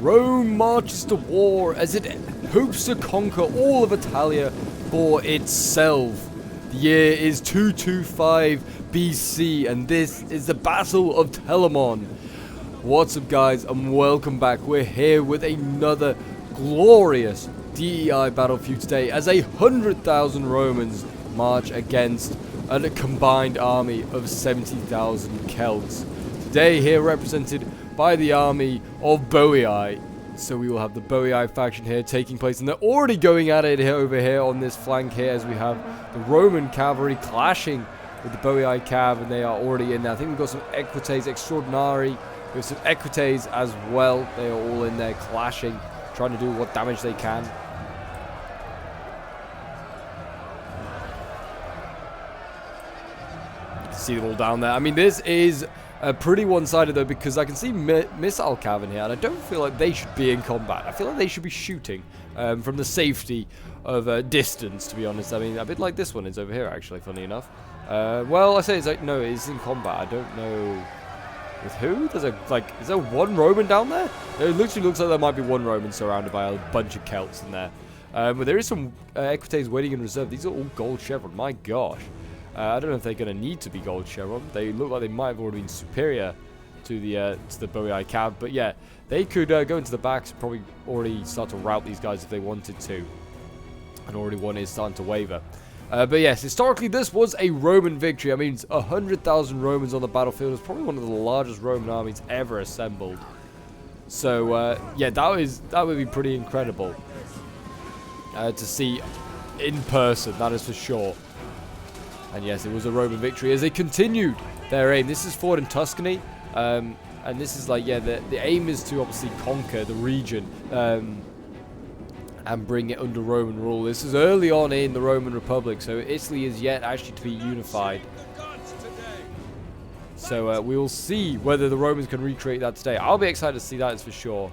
Rome marches to war as it hopes to conquer all of Italia for itself. The year is 225 BC, and this is the Battle of Telamon. What's up, guys, and welcome back. We're here with another glorious DEI battle for you today as 100,000 Romans march against a combined army of 70,000 Celts. Today here represented by the army of Boii. So we will have the Boii faction here taking place, and they're already going at it here, over here on this flank here, as we have the Roman cavalry clashing with the Boii cav, and they are already in there. I think we've got some Equites Extraordinari, we have some Equites as well. They are all in there clashing, trying to do what damage they can. See them all down there. I mean, this is pretty one-sided though, because I can see missile cav in here, and I don't feel like they should be in combat. I feel like they should be shooting from the safety of distance, to be honest. I mean, a bit like this one is over here, actually, funny enough. Well, I say it's like, no, it's in combat. I don't know with who. There's a, like, is there one Roman down there? It literally looks like there might be one Roman surrounded by a bunch of Celts in there. But there is some Equites waiting in reserve. These are all gold chevron. My gosh. I don't know if they're going to need to be gold chevron. They look like they might have already been superior to the Boii cav, but yeah, they could go into the backs and probably already start to rout these guys if they wanted to. And already one is starting to waver. But yes, historically this was a Roman victory. I mean, 100,000 Romans on the battlefield is probably one of the largest Roman armies ever assembled. So yeah, that would be pretty incredible to see in person. That is for sure. And yes, it was a Roman victory as they continued their aim. This is fought in Tuscany, and this is like, yeah, the aim is to obviously conquer the region and bring it under Roman rule. This is early on in the Roman Republic, so Italy is yet actually to be unified. So we will see whether the Romans can recreate that today. I'll be excited to see that, is for sure.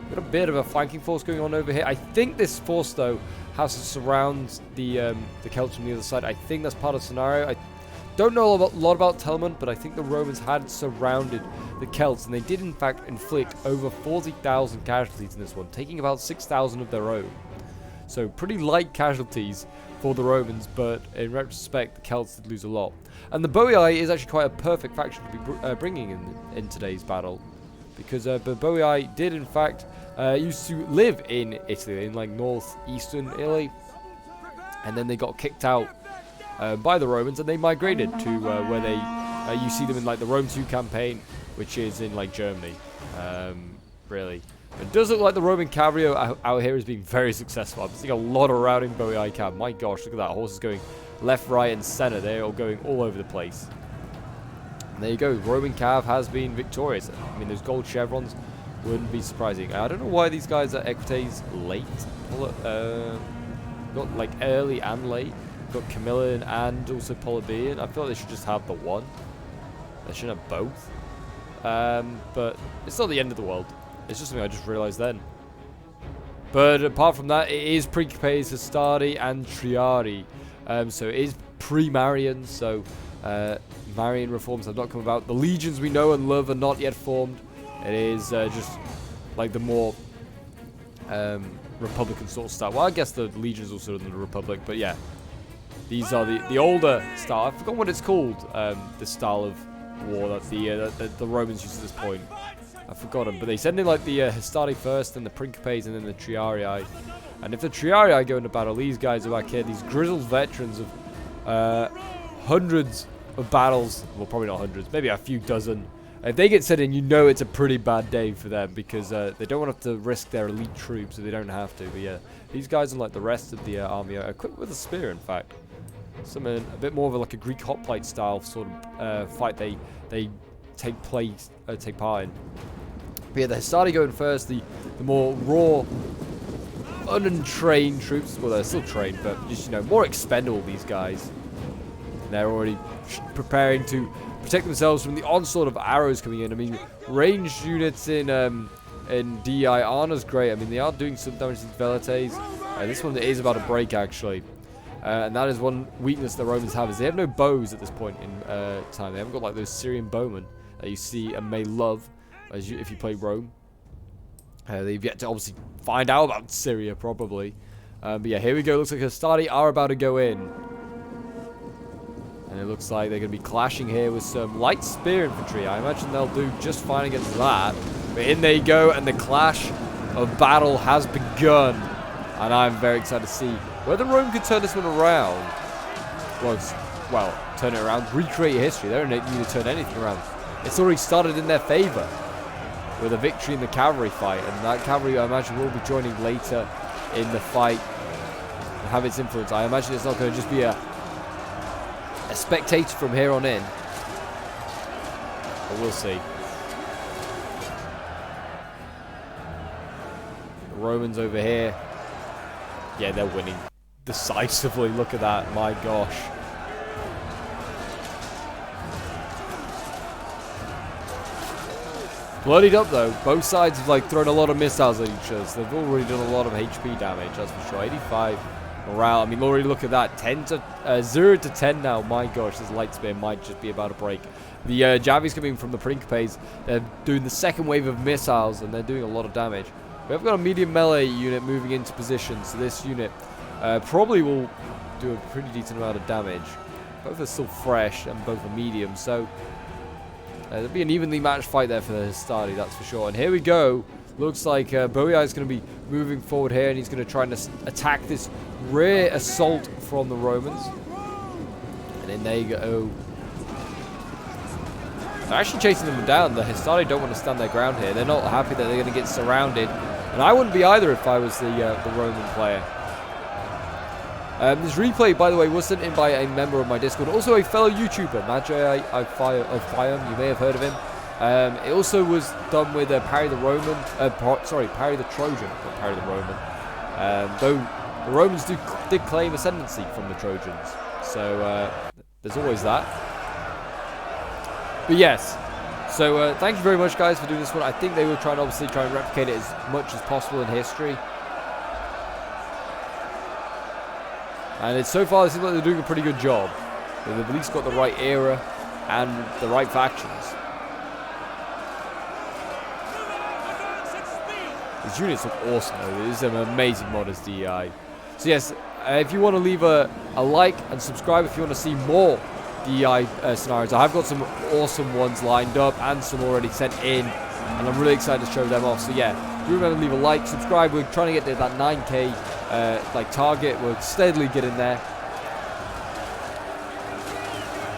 Got a bit of a flanking force going on over here. I think this force, though, has to surround the Celts from the other side. I think that's part of the scenario. I don't know a lot about Telamon, but I think the Romans had surrounded the Celts, and they did in fact inflict over 40,000 casualties in this one, taking about 6,000 of their own. So pretty light casualties for the Romans, but in retrospect, the Celts did lose a lot. And the Boii is actually quite a perfect faction to be bringing in today's battle, because the Boii did in fact used to live in Italy, in like northeastern Italy, and then they got kicked out by the Romans, and they migrated to where they you see them in like the Rome 2 campaign, which is in like Germany. Really, it does look like the Roman cavalry out here is being very successful. I'm seeing a lot of routing Boii cav. My gosh, look at that, horses going left, right, and center. They're all going all over the place. And there you go, Roman cav has been victorious. I mean, those gold chevrons wouldn't be surprising. I don't know why these guys are Equites late. Got like early and late. Got Camillan and also Polybian. I feel like they should just have the one. They shouldn't have both. But it's not the end of the world. It's just something I just realized then. But apart from that, it is Principes, Hastati, and Triari. So it is pre-Marian, so Marian reforms have not come about. The legions we know and love are not yet formed. It is just like the more Republican sort of style. Well, I guess the legion is also in the Republic, but yeah. These are the older style. I forgot what it's called, the style of war that the Romans used at this point. I've forgotten, but they send in like the Hastati first, then the Principes, and then the Triarii. And if the Triarii go into battle, these guys are back here, these grizzled veterans of hundreds of battles. Well, probably not hundreds, maybe a few dozen. If they get sent in, you know it's a pretty bad day for them, because they don't want to have to risk their elite troops, so they don't have to. But yeah, these guys, unlike the rest of the army, are equipped with a spear, in fact. Something a bit more of like a Greek hoplite style sort of fight they take part in. But yeah, the Hastati going first, the more raw, untrained troops. Well, they're still trained, but just, you know, more expendable, these guys. And they're already preparing to protect themselves from the onslaught of arrows coming in. I mean, ranged units in DI aren't as great. I mean, they are doing some damage to Velites. This one is about to break, actually. And that is one weakness the Romans have, is they have no bows at this point in time. They haven't got like those Syrian bowmen that you see and may love if you play Rome. They've yet to obviously find out about Syria, probably. But yeah, here we go. Looks like Hastati are about to go in. And it looks like they're going to be clashing here with some light spear infantry. I imagine they'll do just fine against that. But in they go, and the clash of battle has begun. And I'm very excited to see whether Rome could turn this one around. Well, turn it around, recreate history. They don't need to turn anything around. It's already started in their favor with a victory in the cavalry fight. And that cavalry, I imagine, will be joining later in the fight and have its influence. I imagine it's not going to just be a spectator from here on in. But we'll see. The Romans over here. Yeah, they're winning decisively. Look at that. My gosh. Bloodied up though. Both sides have like thrown a lot of missiles at each other. So they've already done a lot of HP damage, that's for sure. 85 morale. I mean, already look at that. 0 to 10 now. My gosh, this light spear might just be about to break. The Javis coming from the Principes. They're doing the second wave of missiles, and they're doing a lot of damage. We've got a medium melee unit moving into position, so this unit probably will do a pretty decent amount of damage. Both are still fresh, and both are medium, so there'll be an evenly matched fight there for the Hastati, that's for sure. And here we go. Looks like Boii is going to be moving forward here, and he's going to try and attack this rear assault from the Romans. And in they go. They're actually chasing them down. The Hastati don't want to stand their ground here. They're not happy that they're going to get surrounded. And I wouldn't be either if I was the Roman player. This replay, by the way, was sent in by a member of my Discord, also a fellow YouTuber, Magi of Fiam. You may have heard of him. It also was done with Parry the Roman, Parry the Trojan, not Parry the Roman. Though the Romans did claim ascendancy from the Trojans, so there's always that. But yes, so thank you very much, guys, for doing this one. I think they will obviously try and replicate it as much as possible in history. And so far, it seems like they're doing a pretty good job. They've at least got the right era and the right factions. These units look awesome, though. It is an amazing mod as DEI. So yes, if you want to leave a like and subscribe if you want to see more DEI scenarios. I have got some awesome ones lined up and some already sent in, and I'm really excited to show them off. So yeah, do remember to leave a like, subscribe. We're trying to get to that 9k like target. We're steadily getting there.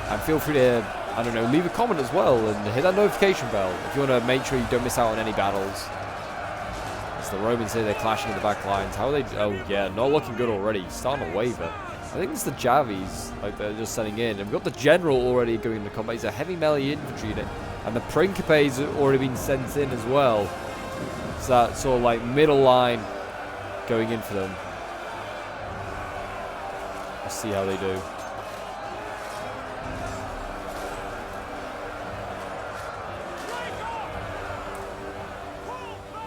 And feel free to, I don't know, leave a comment as well and hit that notification bell if you want to make sure you don't miss out on any battles. As the Romans here, they're clashing in the back lines. How are they? Oh yeah, not looking good already. Starting to waver. I think it's the Javis, like they're just setting in. And we've got the General already going into combat. He's a heavy melee infantry unit. And the Principes have already been sent in as well. So that sort of like middle line going in for them. Let's see how they do.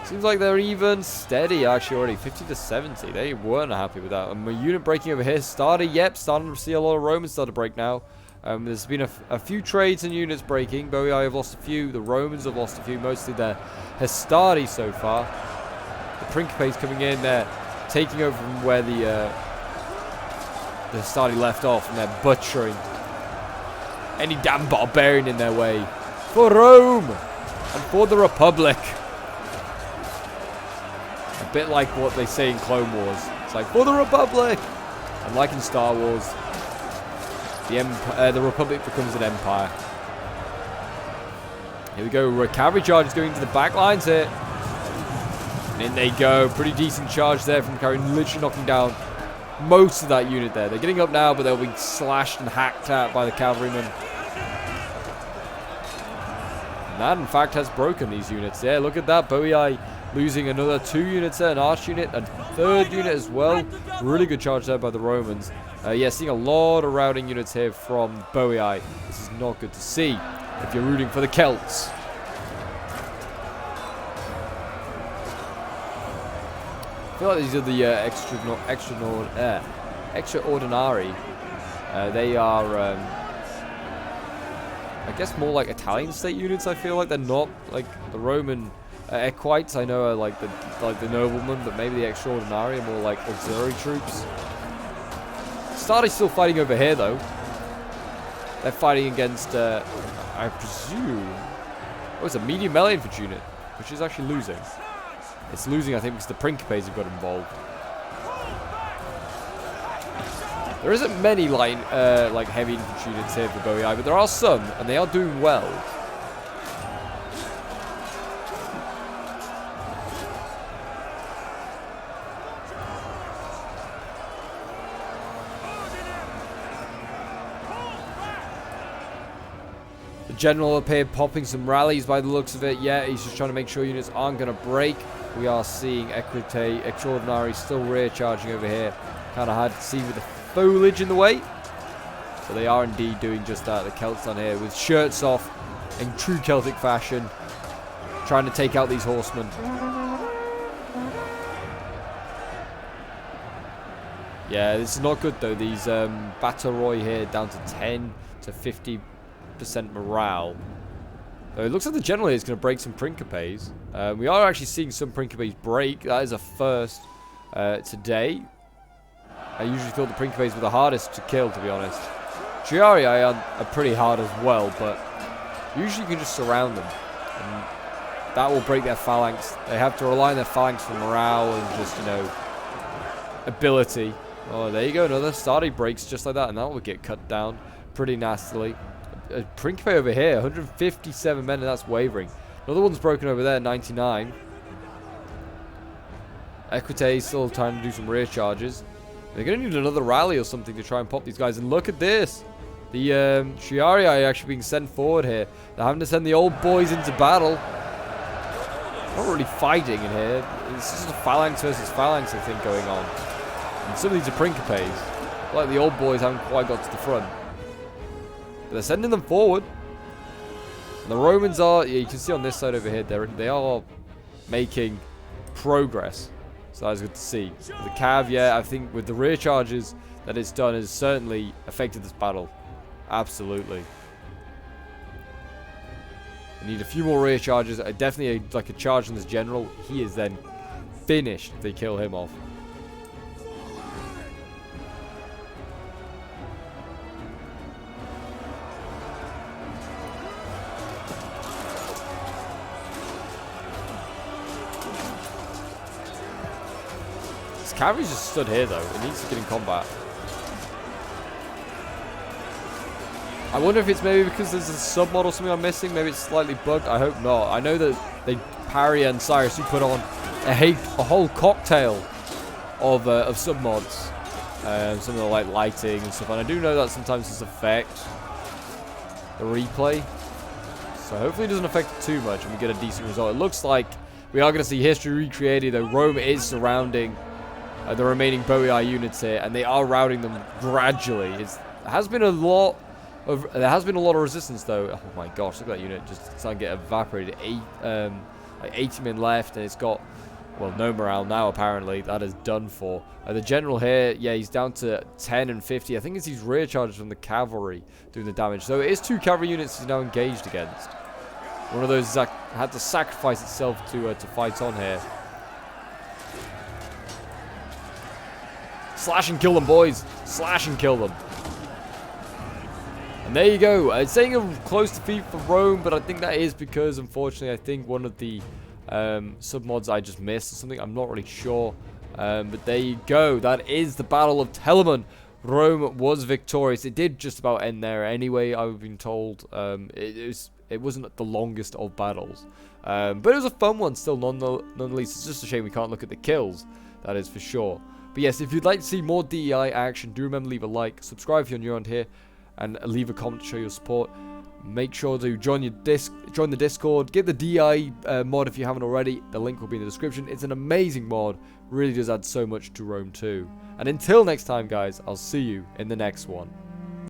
Seems like they're even steady actually already, 50 to 70. They weren't happy with that. And my unit breaking over here starting to see a lot of Romans start to break now. There's been a few trades and units breaking. Boii have lost a few. The Romans have lost a few. Mostly their Hastati so far. The Principes coming in. They're taking over from where the Hastati left off, and they're butchering any damn barbarian in their way. For Rome and for the Republic. A bit like what they say in Clone Wars. It's like, for the Republic! And like in Star Wars, the Republic becomes an empire. Here we go. Cavalry charge is going to the back lines here. And in they go. Pretty decent charge there from cavalry. Literally knocking down most of that unit there. They're getting up now, but they'll be slashed and hacked at by the cavalrymen. And that, in fact, has broken these units. Yeah, look at that. Boii losing another 2 units there, an arch unit, a 3rd unit as well. Really good charge there by the Romans. Yeah, seeing a lot of routing units here from Boii. This is not good to see if you're rooting for the Celts. I feel like these are the extraordinary. They are, I guess, more like Italian state units. I feel like they're not like the Roman Equites, I know, are like the noblemen, but maybe the extraordinary are more like auxiliary troops. Stardy's still fighting over here, though. They're fighting against, I presume... Oh, it's a medium melee infantry unit, which is actually losing. It's losing, I think, because the Principes have got involved. There isn't many like heavy infantry units here for Boei, but there are some, and they are doing well. The general appeared popping some rallies by the looks of it. Yeah, he's just trying to make sure units aren't going to break. We are seeing Equite Extraordinary still rear charging over here. Kind of hard to see with the foliage in the way. So they are indeed doing just that. The Celts on here with shirts off in true Celtic fashion, trying to take out these horsemen. Yeah, this is not good though. These Bataroy here down to 10 to 50% morale. It looks like the general here is going to break some Principes. We are actually seeing some Principes break. That is a first today. I usually thought the Principes were the hardest to kill, to be honest. Triarii are pretty hard as well, but usually you can just surround them. And that will break their phalanx. They have to rely on their phalanx for morale and just, you know, ability. Oh, there you go. Another Stardy breaks just like that, and that will get cut down pretty nastily. A Principe over here, 157 men, and that's wavering. Another one's broken over there, 99. Equite is still trying to do some rear charges. They're going to need another rally or something to try and pop these guys. And look at this. The Triarii are actually being sent forward here. They're having to send the old boys into battle. Not really fighting in here. It's just a phalanx versus phalanx, I think, going on. And some of these are Principes. Like the old boys haven't quite got to the front. But they're sending them forward. And the Romans are, yeah, you can see on this side over here, they are making progress. So that's good to see. The Cav, yeah, I think with the rear charges that it's done has certainly affected this battle. Absolutely. We need a few more rear charges. Definitely like a charge on this general. He is then finished if they kill him off. Cavalry's just stood here though. It needs to get in combat. I wonder if it's maybe because there's a sub-mod or something I'm missing. Maybe it's slightly bugged. I hope not. I know that Parry and Cyrus who put on a whole cocktail of sub-mods. Some of the like lighting and stuff. And I do know that sometimes this affect the replay. So hopefully it doesn't affect it too much and we get a decent result. It looks like we are going to see history recreated though. Rome is surrounding the remaining Boei units here, and they are routing them gradually. There has been a lot of resistance though. Oh my gosh, look at that unit just starting to get evaporated. Like 80 men left, and it's got, well, no morale now apparently. That is done for. The general here, yeah, he's down to 10 and 50. I think it's these rear charges from the cavalry doing the damage. So it is 2 cavalry units he's now engaged against. One of those that had to sacrifice itself to fight on here. Slash and kill them, boys. Slash and kill them. And there you go. It's saying a close defeat for Rome, but I think that is because, unfortunately, I think one of the sub-mods I just missed or something. I'm not really sure. But there you go. That is the Battle of Telamon. Rome was victorious. It did just about end there anyway, I've been told. It wasn't the longest of battles. But it was a fun one still, none the least. It's just a shame we can't look at the kills. That is for sure. But yes, if you'd like to see more DEI action, do remember to leave a like, subscribe if you're new around here, and leave a comment to show your support. Make sure to join the Discord, get the DEI mod if you haven't already. The link will be in the description. It's an amazing mod, really does add so much to Rome 2. And until next time, guys, I'll see you in the next one.